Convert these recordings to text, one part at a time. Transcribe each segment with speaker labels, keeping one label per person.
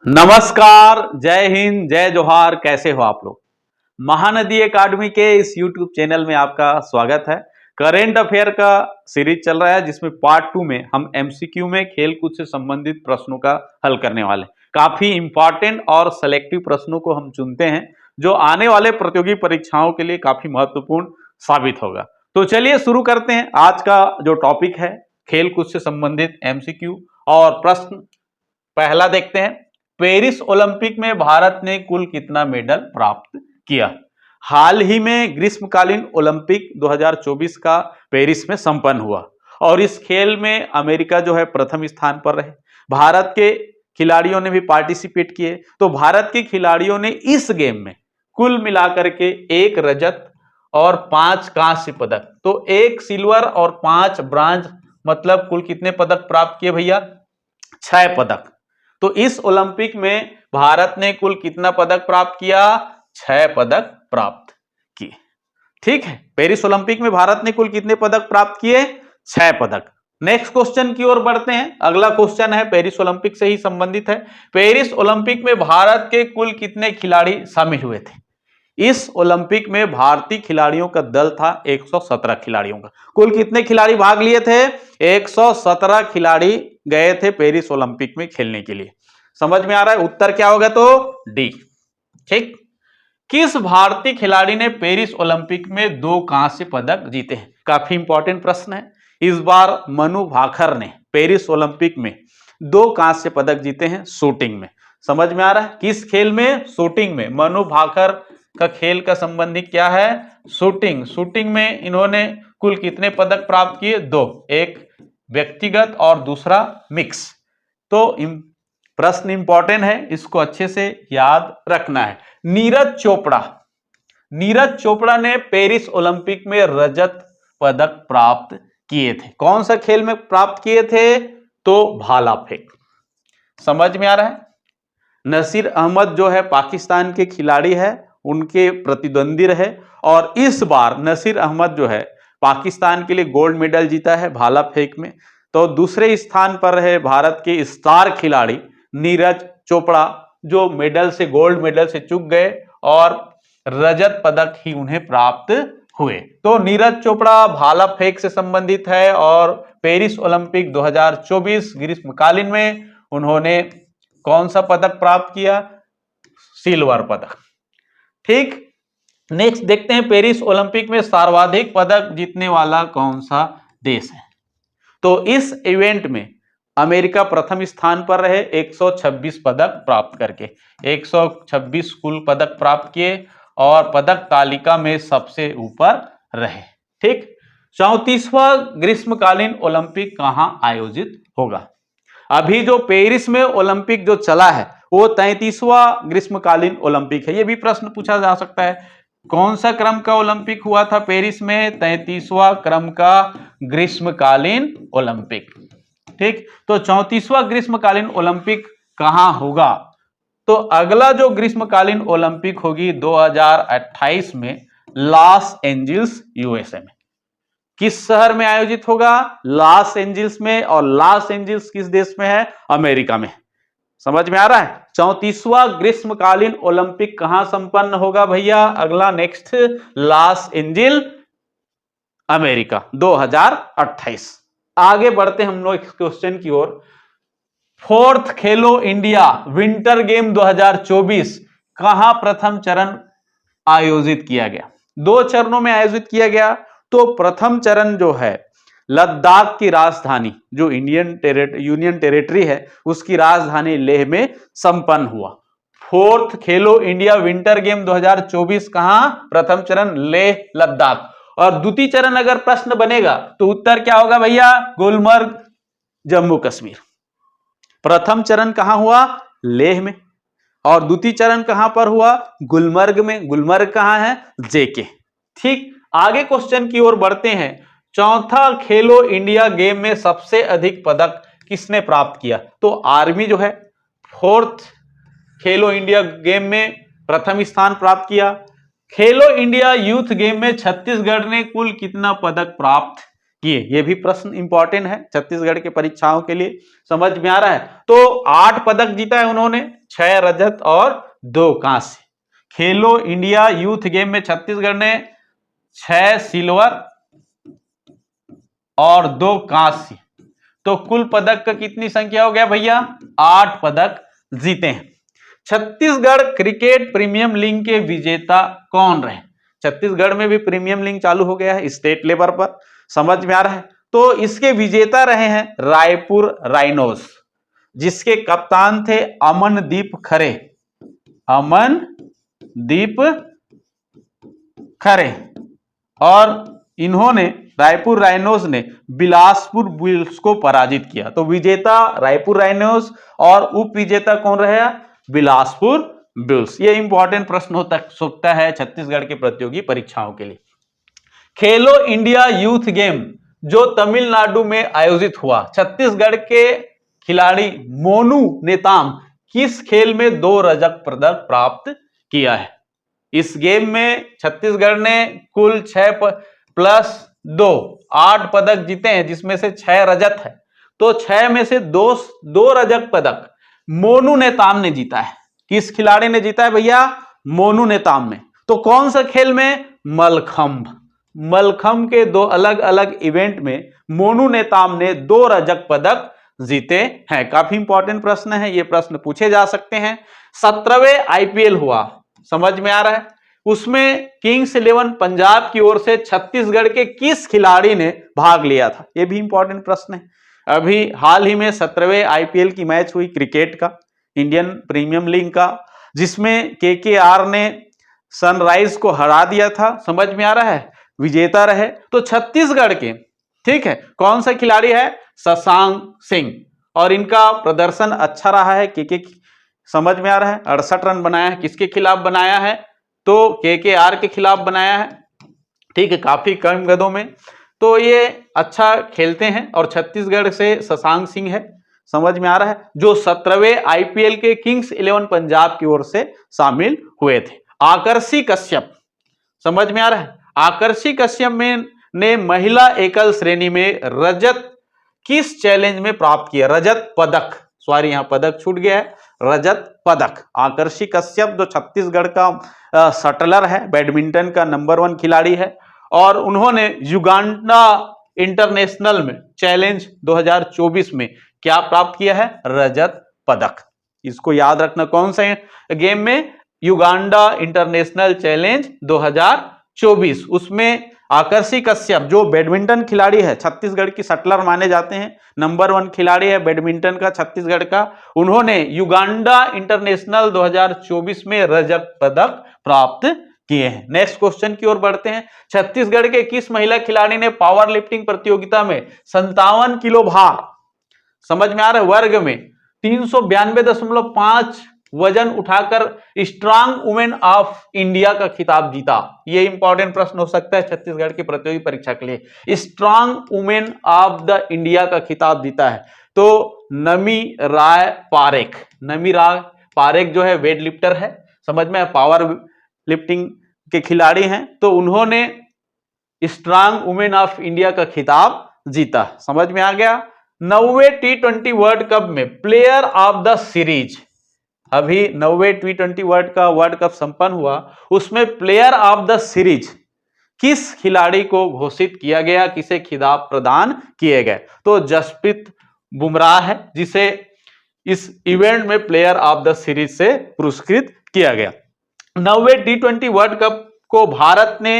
Speaker 1: नमस्कार, जय हिंद, जय जोहार। कैसे हो आप लोग। महानदी एकेडमी के इस यूट्यूब चैनल में आपका स्वागत है। करेंट अफेयर का सीरीज चल रहा है जिसमें पार्ट 2 में हम एमसीक्यू में खेलकूद से संबंधित प्रश्नों का हल करने वाले हैं। काफी इंपॉर्टेंट और सेलेक्टिव प्रश्नों को हम चुनते हैं जो आने वाले प्रतियोगी परीक्षाओं के लिए काफी महत्वपूर्ण साबित होगा। तो चलिए शुरू करते हैं। आज का जो टॉपिक है खेलकूद से संबंधित एमसीक्यू और प्रश्न पहला देखते हैं। पेरिस ओलंपिक में भारत ने कुल कितना मेडल प्राप्त किया। हाल ही में ग्रीष्मकालीन ओलंपिक 2024 का पेरिस में संपन्न हुआ और इस खेल में अमेरिका जो है प्रथम स्थान पर रहे। भारत के खिलाड़ियों ने भी पार्टिसिपेट किए। तो भारत के खिलाड़ियों ने इस गेम में कुल मिलाकर के 1 रजत और 5 कांस्य पदक, तो 1 सिल्वर और 5 ब्रांज, मतलब कुल कितने पदक प्राप्त किए भैया? 6 पदक। तो इस ओलंपिक में भारत ने कुल कितना पदक प्राप्त किया? 6 पदक प्राप्त किए। ठीक है, पेरिस ओलंपिक में भारत ने कुल कितने पदक प्राप्त किए? 6 पदक। नेक्स्ट क्वेश्चन की ओर बढ़ते हैं। अगला क्वेश्चन है पेरिस ओलंपिक से ही संबंधित है। पेरिस ओलंपिक में भारत के कुल कितने खिलाड़ी शामिल हुए थे? इस ओलंपिक में भारतीय खिलाड़ियों का दल था 117 खिलाड़ियों का। कुल कितने खिलाड़ी भाग लिए थे? 117 खिलाड़ी गए थे पेरिस ओलंपिक में खेलने के लिए। समझ में आ रहा है? उत्तर क्या होगा? तो डी। ठीक। किस भारतीय खिलाड़ी ने पेरिस ओलंपिक में 2 कांस्य पदक जीते हैं? काफी इंपॉर्टेंट प्रश्न है। इस बार मनु भाकर ने पेरिस ओलंपिक में 2 कांस्य पदक जीते हैं शूटिंग में। समझ में आ रहा है? किस खेल में? शूटिंग में। मनु भाकर का खेल का संबंधी क्या है? शूटिंग। शूटिंग में इन्होंने कुल कितने पदक प्राप्त किए? 2, एक व्यक्तिगत और दूसरा मिक्स। तो प्रश्न इंपॉर्टेंट है, इसको अच्छे से याद रखना है। नीरज चोपड़ा ने पेरिस ओलंपिक में रजत पदक प्राप्त किए थे। कौन सा खेल में प्राप्त किए थे? तो भाला फेंक। समझ में आ रहा है? नसीर अहमद जो है पाकिस्तान के खिलाड़ी है, उनके प्रतिद्वंदी रहे और इस बार नसीर अहमद जो है पाकिस्तान के लिए गोल्ड मेडल जीता है भाला फेंक में। तो दूसरे स्थान पर रहे भारत के स्टार खिलाड़ी नीरज चोपड़ा, जो मेडल से, गोल्ड मेडल से चूक गए और रजत पदक ही उन्हें प्राप्त हुए। तो नीरज चोपड़ा भाला फेंक से संबंधित है और पेरिस ओलंपिक 2024 ग्रीष्मकालीन में उन्होंने कौन सा पदक प्राप्त किया? सिल्वर पदक। ठीक। नेक्स्ट देखते हैं, पेरिस ओलंपिक में सर्वाधिक पदक जीतने वाला कौन सा देश है? तो इस इवेंट में अमेरिका प्रथम स्थान पर रहे 126 पदक प्राप्त करके। 126 कुल पदक प्राप्त किए और पदक तालिका में सबसे ऊपर रहे। ठीक। 34वां ग्रीष्मकालीन ओलंपिक कहां आयोजित होगा? अभी जो पेरिस में ओलंपिक जो चला है वो 33वां ग्रीष्मकालीन ओलंपिक है। ये भी प्रश्न पूछा जा सकता है, कौन सा क्रम का ओलंपिक हुआ था पेरिस में? 33वां क्रम का ग्रीष्मकालीन ओलंपिक। ठीक। तो 34वां ग्रीष्मकालीन ओलंपिक कहां होगा? तो अगला जो ग्रीष्मकालीन ओलंपिक होगी 2028 में लॉस एंजल्स, यूएसए में। किस शहर में आयोजित होगा? लॉस एंजल्स में। और लॉस एंजल्स किस देश में है? अमेरिका में। समझ में आ रहा है? 34वां ग्रीष्मकालीन ओलंपिक कहां संपन्न होगा भैया? अगला नेक्स्ट लॉस एंजल्स, अमेरिका, 2028। आगे बढ़ते हम लोग क्वेश्चन की ओर। 4th खेलो इंडिया विंटर गेम 2024 कहां प्रथम चरण आयोजित किया गया? 2 चरणों में आयोजित किया गया। तो प्रथम चरण जो है लद्दाख की राजधानी, जो यूनियन टेरिटरी है, उसकी राजधानी लेह में संपन्न हुआ। 4th खेलो इंडिया विंटर गेम 2024 कहां? प्रथम चरण लेह, लद्दाख। और द्वितीय चरण अगर प्रश्न बनेगा तो उत्तर क्या होगा भैया? गुलमर्ग, जम्मू कश्मीर। प्रथम चरण कहां हुआ? लेह में। और द्वितीय चरण कहां पर हुआ? गुलमर्ग में। गुलमर्ग कहां है? जेके। ठीक। आगे क्वेश्चन की ओर बढ़ते हैं। 4था खेलो इंडिया गेम में सबसे अधिक पदक किसने प्राप्त किया? तो आर्मी जो है 4th खेलो इंडिया गेम में प्रथम स्थान प्राप्त किया। खेलो इंडिया यूथ गेम में छत्तीसगढ़ ने कुल कितना पदक प्राप्त किए? यह भी प्रश्न इंपॉर्टेंट है छत्तीसगढ़ के परीक्षाओं के लिए। समझ में आ रहा है? तो 8 पदक जीता है उन्होंने। 6 रजत और 2 कांस्य। खेलो इंडिया यूथ गेम में छत्तीसगढ़ ने 6 सिल्वर और 2 कांस्य, तो कुल पदक का कितनी संख्या हो गया भैया? 8 पदक जीते हैं। छत्तीसगढ़ क्रिकेट प्रीमियम लीग के विजेता कौन रहे? छत्तीसगढ़ में भी प्रीमियम लीग चालू हो गया है स्टेट लेवल पर, समझ में आ रहा है। तो इसके विजेता रहे हैं रायपुर राइनोस, जिसके कप्तान थे अमनदीप खरे। अमनदीप खरे। और इन्होंने, रायपुर राइनोस ने बिलासपुर बुल्स को पराजित किया। तो विजेता रायपुर राइनोस और उप विजेता कौन रहे? बिलासपुर बुल्स। ये इंपॉर्टेंट प्रश्न हो सकता है छत्तीसगढ़ के प्रतियोगी परीक्षाओं के लिए। खेलो इंडिया यूथ गेम जो तमिलनाडु में आयोजित हुआ, छत्तीसगढ़ के खिलाड़ी मोनू नेताम किस खेल में 2 रजत पदक प्राप्त किया है? इस गेम में छत्तीसगढ़ ने कुल 6 प्लस 2 8 पदक जीते हैं, जिसमें से 6 रजत है। तो 6 में से 2 रजत पदक मोनू नेताम ने जीता है। किस खिलाड़ी ने जीता है भैया? मोनू नेताम ने। तो कौन सा खेल में? मलखंभ। मलखंभ के 2 अलग अलग इवेंट में मोनू नेताम ने 2 रजत पदक जीते हैं। काफी इंपॉर्टेंट प्रश्न है, ये प्रश्न पूछे जा सकते हैं। 17वें आईपीएल हुआ, समझ में आ रहा है, उसमें किंग्स 11 पंजाब की ओर से छत्तीसगढ़ के किस खिलाड़ी ने भाग लिया था? यह भी इंपॉर्टेंट प्रश्न है। अभी हाल ही में 17वें आईपीएल की मैच हुई क्रिकेट का, इंडियन प्रीमियम लीग का, जिसमें केकेआर ने सनराइज को हरा दिया था, समझ में आ रहा है, विजेता रहे। तो छत्तीसगढ़ के, ठीक है, कौन सा खिलाड़ी है? शशांक सिंह। और इनका प्रदर्शन अच्छा रहा है। के समझ में आ रहा है, 68 रन बनाया है। किसके खिलाफ बनाया है? तो केकेआर के खिलाफ बनाया है, ठीक है, काफी कम गदों में। तो ये अच्छा खेलते हैं और छत्तीसगढ़ से शशांक सिंह है, समझ में आ रहा है, जो 17वें आईपीएल के किंग्स 11 पंजाब की ओर से शामिल हुए थे। आकर्षी कश्यप, समझ में आ रहा है, आकर्षी कश्यप में ने महिला एकल श्रेणी में रजत किस चैलेंज में प्राप्त किया? रजत पदक, सॉरी यहां पदक छूट गया है, रजत पदक। आकर्षी कश्यप जो छत्तीसगढ़ का शटलर है, बैडमिंटन का नंबर 1 खिलाड़ी है, और उन्होंने युगांडा इंटरनेशनल में चैलेंज 2024 में क्या प्राप्त किया है? रजत पदक। इसको याद रखना, कौन सा गेम में? Uganda international challenge 2024। उसमें आकर्षी कश्यप जो बैडमिंटन खिलाड़ी है, छत्तीसगढ़ की शटलर माने जाते हैं, नंबर 1 खिलाड़ी है बैडमिंटन का छत्तीसगढ़ का, उन्होंने युगांडा इंटरनेशनल 2024 में रजत पदक प्राप्त किए हैं। नेक्स्ट क्वेश्चन की ओर बढ़ते हैं। छत्तीसगढ़ के किस महिला खिलाड़ी ने पावर लिफ्टिंग प्रतियोगिता में 57 किलो भार, समझ में आ रहा है, वर्ग में 392.5 वजन उठाकर स्ट्रांग वुमेन ऑफ इंडिया का खिताब जीता? ये इंपॉर्टेंट प्रश्न हो सकता है छत्तीसगढ़ की प्रतियोगी परीक्षा के लिए। Strong women of the India का खिताब जीता है तो नमी राय पारेख। नमी राय पारेख जो है वेट लिफ्टर है, समझ में, पावर लिफ्टिंग के खिलाड़ी हैं, तो उन्होंने स्ट्रांग वुमेन ऑफ इंडिया का खिताब जीता, समझ में आ गया। 9वें T20 वर्ल्ड कप में प्लेयर ऑफ द सीरीज, अभी 9वें T20 वर्ल्ड कप संपन्न हुआ, उसमें प्लेयर ऑफ द सीरीज किस खिलाड़ी को घोषित किया गया, किसे खिताब प्रदान किए गए? तो जसप्रीत बुमराह है, जिसे इस इवेंट में प्लेयर ऑफ द सीरीज से पुरस्कृत किया गया। 9वें T20 वर्ल्ड कप को भारत ने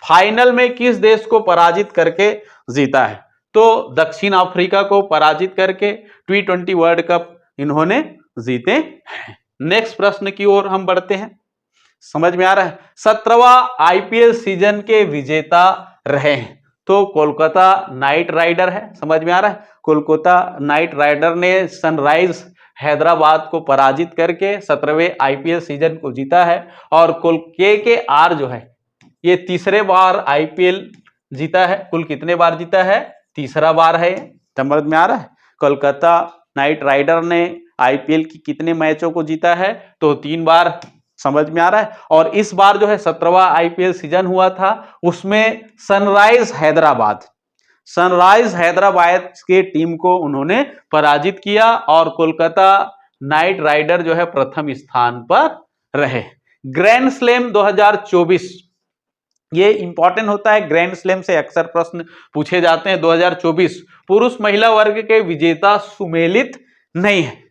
Speaker 1: फाइनल में किस देश को पराजित करके जीता है? तो दक्षिण अफ्रीका को पराजित करके T20 वर्ल्ड कप इन्होंने जीते हैं। नेक्स्ट प्रश्न की ओर हम बढ़ते हैं, समझ में आ रहा है। 17वां आईपीएल सीजन के विजेता रहे हैं तो कोलकाता नाइट राइडर है, समझ में आ रहा है, कोलकाता नाइट राइडर ने सनराइज हैदराबाद को पराजित करके 17वें आईपीएल सीजन को जीता है। और केकेआर जो है ये तीसरे बार आईपीएल जीता है। कुल कितने बार जीता है? तीसरा बार है, समझ में आ रहा है। कोलकाता नाइट राइडर ने आईपीएल की कितने मैचों को जीता है? तो 3 बार, समझ में आ रहा है। और इस बार जो है 17वां आईपीएल सीजन हुआ था, उसमें सनराइज हैदराबाद के टीम को उन्होंने पराजित किया और कोलकाता नाइट राइडर जो है प्रथम स्थान पर रहे। ग्रैंड स्लैम 2024, ये इंपॉर्टेंट होता है, ग्रैंड स्लैम से अक्सर प्रश्न पूछे जाते हैं। 2024 पुरुष महिला वर्ग के विजेता सुमेलित नहीं है।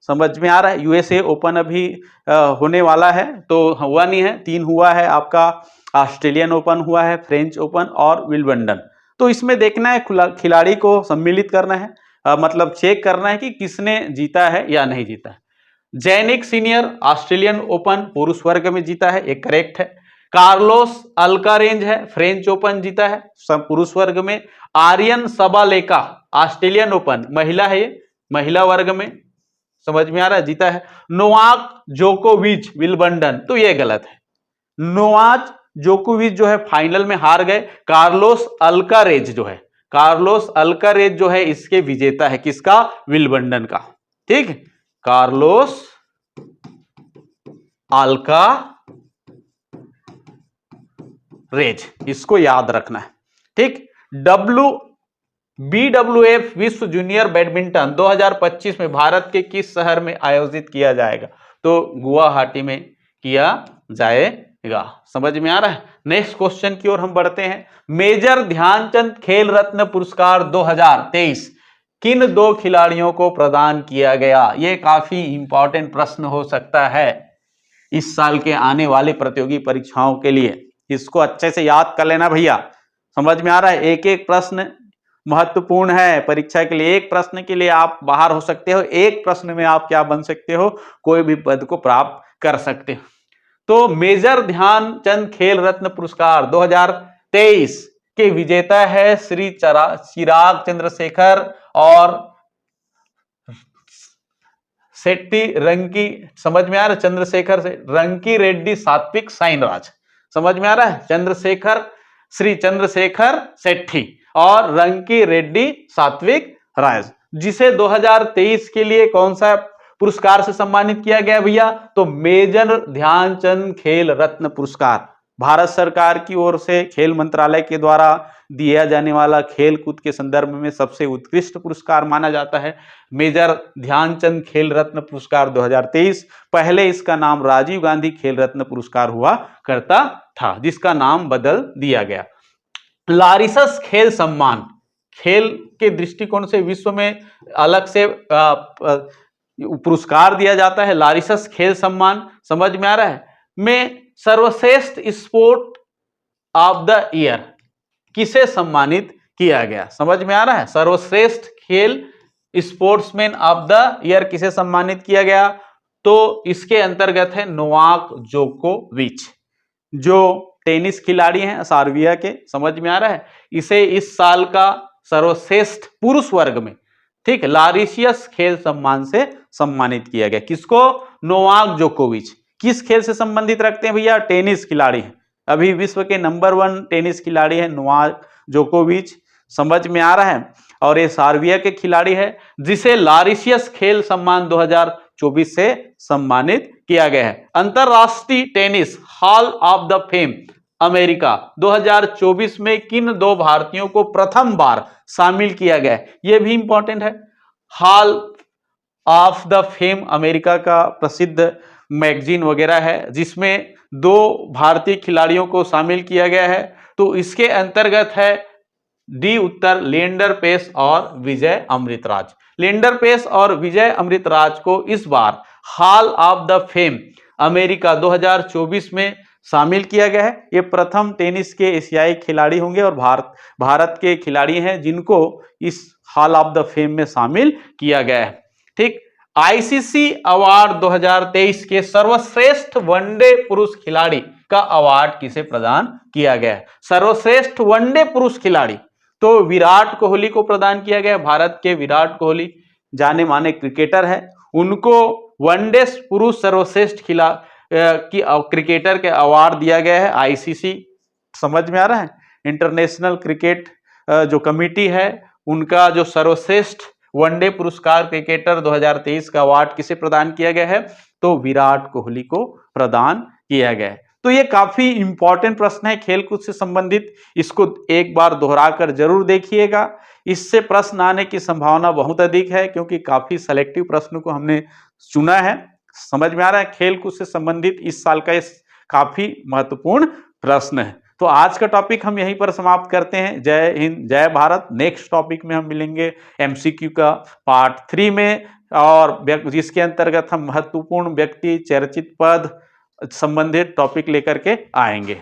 Speaker 1: समझ में आ रहा है? यूएसए ओपन अभी होने वाला है, तो हुआ नहीं है। 3 हुआ है आपका, ऑस्ट्रेलियन ओपन हुआ है, फ्रेंच ओपन और विंबलडन। तो इसमें देखना है, खिलाड़ी को सम्मिलित करना है, मतलब चेक करना है कि किसने जीता है या नहीं जीता है। जैनिक सीनियर ऑस्ट्रेलियन ओपन पुरुष वर्ग में जीता है, एक करेक्ट है। कार्लोस अल्कारेंज है, फ्रेंच ओपन जीता है सब पुरुष वर्ग में। आर्यन सबालेका ऑस्ट्रेलियन ओपन महिला है, ये महिला वर्ग में, समझ में आ रहा है, जीता है। नोवाक जोकोविच विंबलडन, तो ये गलत है। नोवाक जोकोविच जो है फाइनल में हार गए। कार्लोस अल्कारेज जो है, कार्लोस अल्कारेज जो है इसके विजेता है, किसका? विंबलडन का। ठीक, कार्लोस अल्कारेज, इसको याद रखना है। ठीक, BWF विश्व जूनियर बैडमिंटन 2025 में भारत के किस शहर में आयोजित किया जाएगा? तो गुवाहाटी में किया जाएगा। समझ में आ रहा है? नेक्स्ट क्वेश्चन की ओर हम बढ़ते हैं। मेजर ध्यानचंद खेल रत्न पुरस्कार 2023 किन 2 खिलाड़ियों को प्रदान किया गया? यह काफी इंपॉर्टेंट प्रश्न हो सकता है इस साल के आने वाले प्रतियोगी परीक्षाओं के लिए। इसको अच्छे से याद कर लेना भैया। समझ में आ रहा है? एक एक प्रश्न महत्वपूर्ण है परीक्षा के लिए। एक प्रश्न के लिए आप बाहर हो सकते हो, एक प्रश्न में आप क्या बन सकते हो? कोई भी पद को प्राप्त कर सकते हो। तो मेजर ध्यानचंद खेल रत्न पुरस्कार 2023 के विजेता है श्री चिराग चंद्रशेखर और शेट्टी रंकी, समझ में आ रहा है? चंद्रशेखर से रंकी रेड्डी सात्विक साइनराज, समझ में आ रहा है? चंद्रशेखर, श्री चंद्रशेखर शेट्टी और रंकी रेड्डी सात्विक राज, जिसे 2023 के लिए कौन सा पुरस्कार से सम्मानित किया गया भैया? तो मेजर ध्यानचंद खेल रत्न पुरस्कार, भारत सरकार की ओर से खेल मंत्रालय के द्वारा दिया जाने वाला खेल कूद के संदर्भ में सबसे उत्कृष्ट पुरस्कार माना जाता है मेजर ध्यानचंद खेल रत्न पुरस्कार 2023। पहले इसका नाम राजीव गांधी खेल रत्न पुरस्कार हुआ करता था, जिसका नाम बदल दिया गया। लारिसस खेल सम्मान, खेल के दृष्टिकोण से विश्व में अलग से पुरस्कार दिया जाता है, लारिसस खेल सम्मान, समझ में आ रहा है? में सर्वश्रेष्ठ स्पोर्ट ऑफ द ईयर किसे सम्मानित किया गया? समझ में आ रहा है? सर्वश्रेष्ठ खेल स्पोर्ट्समैन ऑफ द ईयर किसे सम्मानित किया गया? तो इसके अंतर्गत है नोवाक जोकोविच, जो टेनिस खिलाड़ी हैं सर्बिया के, समझ में आ रहा है? इसे इस साल का सर्वश्रेष्ठ पुरुष वर्ग में, ठीक, लारिसियस खेल सम्मान से सम्मानित किया गया। किसको? नोवाक जोकोविच। किस खेल से संबंधित रखते हैं भैया? टेनिस खिलाड़ी हैं, अभी विश्व के नंबर 1 टेनिस खिलाड़ी है नोवाक जोकोविच, समझ में आ रहा है? और ये सर्बिया के खिलाड़ी है, जिसे लारिसियस खेल सम्मान 2024 से सम्मानित किया गया है। अंतरराष्ट्रीय tennis hall of the Fame America 2024 में किन 2 भारतीयों को प्रथम बार शामिल किया गया है? यह भी इंपॉर्टेंट है। Hall of the Fame America का प्रसिद्ध मैगजीन वगैरह है, जिसमें 2 भारतीय खिलाड़ियों को शामिल किया गया है। तो इसके अंतर्गत है डी उत्तर लिएंडर पेस और विजय अमृतराज। लिएंडर पेस और विजय अमृतराज को इस बार Hall of the Fame America 2024 में शामिल किया गया है। ये प्रथम टेनिस के एशियाई खिलाड़ी होंगे और भारत के खिलाड़ी हैं जिनको इस हॉल ऑफ द फेम में शामिल किया गया है। ठीक, आईसीसी अवार्ड 2023 के सर्वश्रेष्ठ वनडे पुरुष खिलाड़ी का अवार्ड किसे प्रदान किया गया है? सर्वश्रेष्ठ वनडे पुरुष खिलाड़ी तो विराट कोहली को प्रदान किया गया। भारत के विराट कोहली जाने माने क्रिकेटर है, उनको वनडे पुरुष सर्वश्रेष्ठ क्रिकेटर के अवार्ड दिया गया है आईसीसी, समझ में आ रहा है? इंटरनेशनल क्रिकेट जो कमिटी है, उनका जो सर्वश्रेष्ठ वनडे पुरस्कार क्रिकेटर 2023 का अवार्ड किसे प्रदान किया गया है? तो विराट कोहली को प्रदान किया गया है। तो ये काफी इंपॉर्टेंट प्रश्न है खेलकूद से संबंधित, इसको एक बार दोहराकर जरूर देखिएगा। इससे प्रश्न आने की संभावना बहुत अधिक है क्योंकि काफी सेलेक्टिव प्रश्न को हमने चुना है। समझ में आ रहा है, खेल कूद से संबंधित इस साल का इस काफी महत्वपूर्ण प्रश्न है। तो आज का टॉपिक हम यहीं पर समाप्त करते हैं। जय हिंद, जय भारत। नेक्स्ट टॉपिक में हम मिलेंगे एमसीक्यू का पार्ट 3 में, और जिसके अंतर्गत हम महत्वपूर्ण व्यक्ति, चर्चित पद संबंधित टॉपिक लेकर के आएंगे।